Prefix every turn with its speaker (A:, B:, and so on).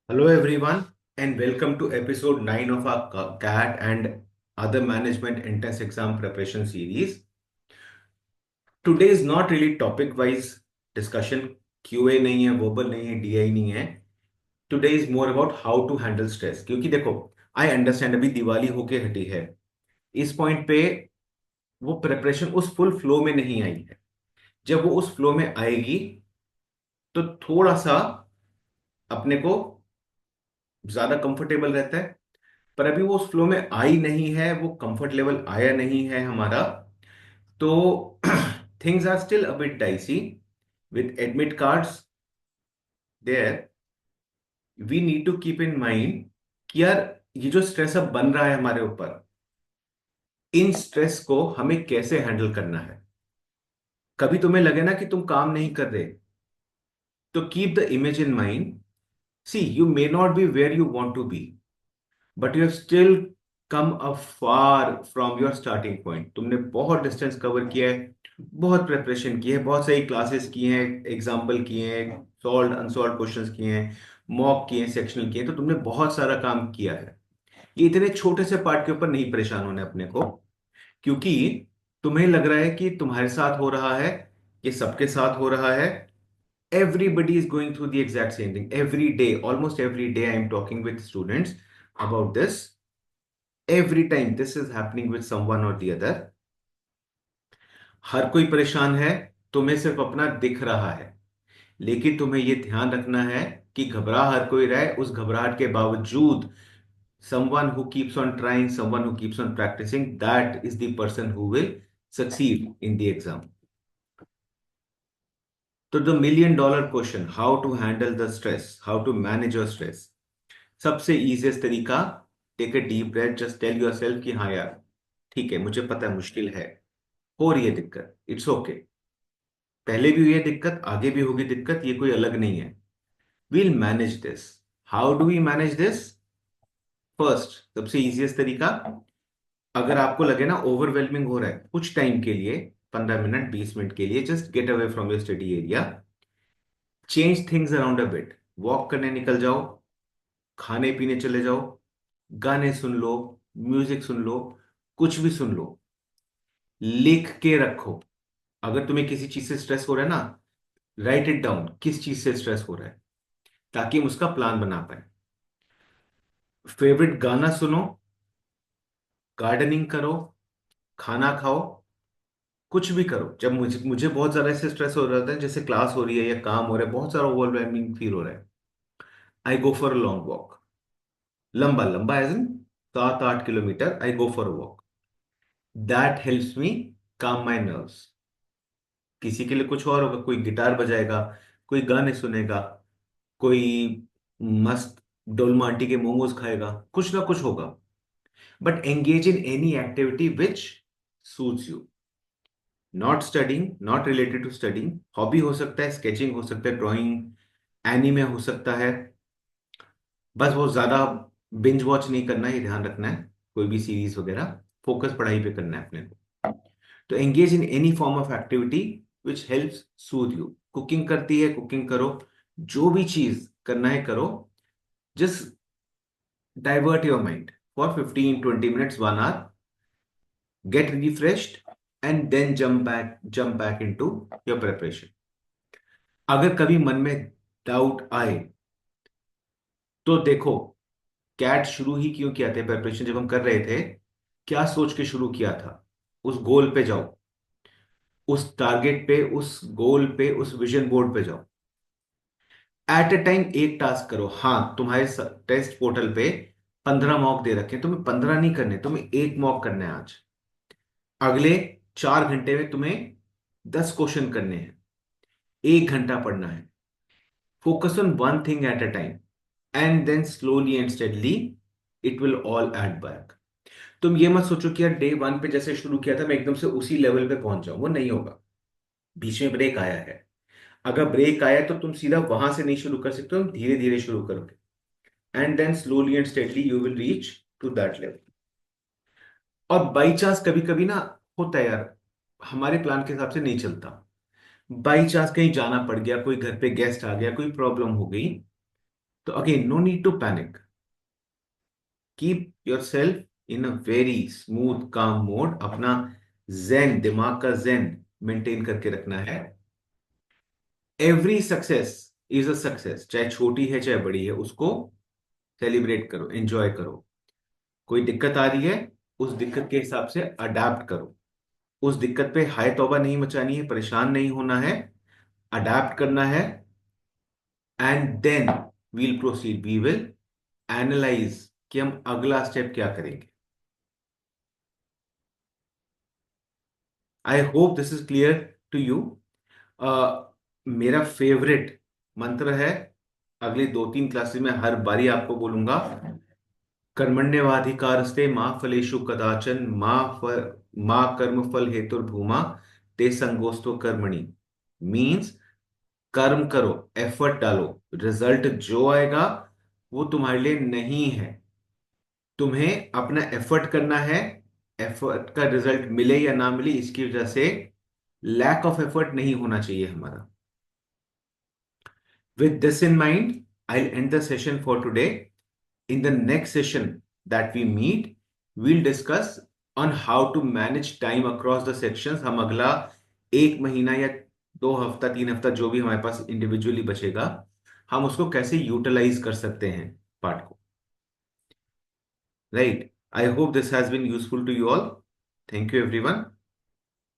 A: Hello, everyone, and welcome to episode 9 of our CAT and other management entrance exam preparation series. Today is not really topic wise discussion. QA नहीं है, verbal नहीं है, DI नहीं है. Today is more about how to handle stress. क्योंकि देखो, I understand अभी दिवाली होके हटी है. इस पॉइंट पे वो प्रिपरेशन उस फुल फ्लो में नहीं आई है. जब वो उस फ्लो में आएगी तो थोड़ा सा अपने को ज्यादा कंफर्टेबल रहता है. पर अभी वो उस फ्लो में आई नहीं है, वो कंफर्ट लेवल आया नहीं है हमारा. तो things are still a bit dicey with admit cards there. We need to keep in mind कि यार, ये जो स्ट्रेस अब बन रहा है हमारे ऊपर, इन स्ट्रेस को हमें कैसे हैंडल करना है. कभी तुम्हें लगे ना कि तुम काम नहीं कर रहे, तो keep the image in mind. See, you may not be where you want to be, but you have still come a far from your starting point. तुमने बहुत डिस्टेंस कवर किया है, बहुत प्रिपरेशन की है, बहुत सारी क्लासेस की हैं, एग्जाम्पल किए हैं, सॉल्व अनसॉल्व क्वेश्चंस किए हैं, मॉक किए हैं, सेक्शनल किए हैं. तो तुमने बहुत सारा काम किया है. ये इतने छोटे से पार्ट के ऊपर नहीं परेशान होने अपने को. क्योंकि तुम्हें लग रहा है कि तुम्हारे साथ हो रहा है, ये सबके साथ हो रहा है. Everybody is going through the exact same thing every day. Almost every day I am talking with students about this. Every time this is happening with someone or the other. हर कोई परेशान है. तुम्हें सिर्फ अपना दिख रहा है, लेकिन तुम्हें यह ध्यान रखना है कि घबरा हर कोई रहा है. उस घबराहट के बावजूद someone who keeps on trying, someone who keeps on practicing, that is the person who will succeed in the exam. तो the million dollar question, how to handle the stress, how to manage your stress. सबसे easiest तरीका, take a deep breath, just tell yourself कि हाँ यार, ठीक है, मुझे पता है मुश्किल है, हो रही है दिक्कत, इट्स ओके. पहले भी हुई है दिक्कत, आगे भी होगी दिक्कत, ये कोई अलग नहीं है. We'll manage this. How do we manage this? First, सबसे इजीएस्ट तरीका, अगर आपको लगे ना ओवरवेलमिंग हो रहा है कुछ टाइम के लिए, 15 मिनट 20 मिनट के लिए, just get away from your study area. Change things around a bit. Walk करने निकल जाओ, खाने पीने चले जाओ, गाने सुन लो, म्यूजिक सुन लो, कुछ भी सुन लो. लिख के रखो. अगर तुम्हें किसी चीज से स्ट्रेस हो रहा है ना, राइट इट डाउन, किस चीज से स्ट्रेस हो रहा है, ताकि हम उसका प्लान बना पाए. फेवरेट गाना सुनो, गार्डनिंग करो, खाना खाओ, कुछ भी करो. जब मुझे मुझे बहुत ज्यादा इससे स्ट्रेस हो रहा था, जैसे क्लास हो रही है या काम हो रहा है, बहुत सारा ओवरवेलमिंग फील हो रहा है, I go for a long walk. लंबा लंबा as in 7-8 kilometre I go for a walk. That helps me calm my nerves. किसी के लिए कुछ और होगा, कोई गिटार बजाएगा, कोई गाने सुनेगा, कोई मस्त डोलमा आंटी के मोमोज खाएगा, कुछ ना कुछ होगा. But engage in any activity which suits you. Not studying, not related to studying. Hobby हो सकता है, स्केचिंग हो सकता है, ड्राइंग, एनीमे हो सकता है. बस वो ज्यादा बिंज वॉच नहीं करना है, ये ध्यान रखना है. कोई भी सीरीज वगैरह, फोकस पढ़ाई पे करना है अपने को. तो engage in any form of activity which helps Sood you. Cooking करती है, कुकिंग करो. जो भी चीज करना है करो. Just divert your mind for 15-20 minutes, 1 hour. Get refreshed and then jump back into your preparation. अगर कभी मन में डाउट आए तो देखो, कैट शुरू ही क्यों किया था, प्रिपरेशन जब हम कर रहे थे, क्या सोच के शुरू किया था. उस गोल पे जाओ, उस टारगेट पे, उस गोल पे, उस विजन बोर्ड पे जाओ. एट अ टाइम एक टास्क करो. हाँ, तुम्हारे टेस्ट पोर्टल पे 15 मॉक दे रखे हैं, तुम्हें 15 नहीं करने, तुम्हें एक मॉक करना है आज. अगले 4 घंटे में तुम्हें 10 क्वेश्चन करने हैं, 1 घंटा पढ़ना है. Focus on one thing at a time, and then slowly and steadily it will all add back. तुम ये मत सोचो कि यार डे 1 पे जैसे शुरू किया था मैं एकदम से उसी लेवल पे पहुंच जाऊं, वो नहीं होगा. बीच में ब्रेक आया है. अगर ब्रेक आया तो तुम सीधा वहां से नहीं शुरू कर सकते, तुम धीरे धीरे शुरू करोगे. And then slowly and steadily you will reach to that level. और बाई चांस कभी कभी ना होता है यार, हमारे प्लान के हिसाब से नहीं चलता. बाई चांस कहीं जाना पड़ गया, कोई घर पे गेस्ट आ गया, कोई प्रॉब्लम हो गई, तो again, no need to panic, keep yourself in a very smooth calm mode, अपना जेन, दिमाग का जेन मेंटेन करके रखना है। Every success is a success, चाहे छोटी है चाहे बड़ी है, उसको सेलिब्रेट करो, एंजॉय करो। कोई दिक्कत आ रही है, उस दिक्कत के हिसाब से अडेप्ट करो। उस दिक्कत पे हाय तौबा नहीं मचानी है, परेशान नहीं होना है, अडेप्ट करना है। And then we'll proceed, we will analyze कि हम अगला स्टेप क्या करेंगे। I hope this is clear to you. मेरा फेवरेट मंत्र है, अगली 2-3 क्लासेस में हर बारी आपको बोलूंगा, कर्मण्यवाधिकारस्ते माँ फलेषु कदाचन, माँ कर्म फल हेतुर्भूमा ते संगोस्तो कर्मणि। मीन्स, कर्म करो, एफर्ट डालो, रिजल्ट जो आएगा वो तुम्हारे लिए नहीं है। तुम्हें अपना एफर्ट करना है, एफर्ट का रिजल्ट मिले या ना मिले इसकी वजह से लैक ऑफ एफर्ट नहीं होना चाहिए हमारा। With this in mind, I'll end the session for today. In the next session that we meet, we'll discuss on how to manage time across the sections. हम अगला 1 महीना या 2 हफ्ता 3 हफ्ता जो भी हमारे पास इंडिविजुअली बचेगा, हम उसको कैसे यूटिलाइज कर सकते हैं पार्ट को। Right, I hope this has been useful to you all. Thank you everyone.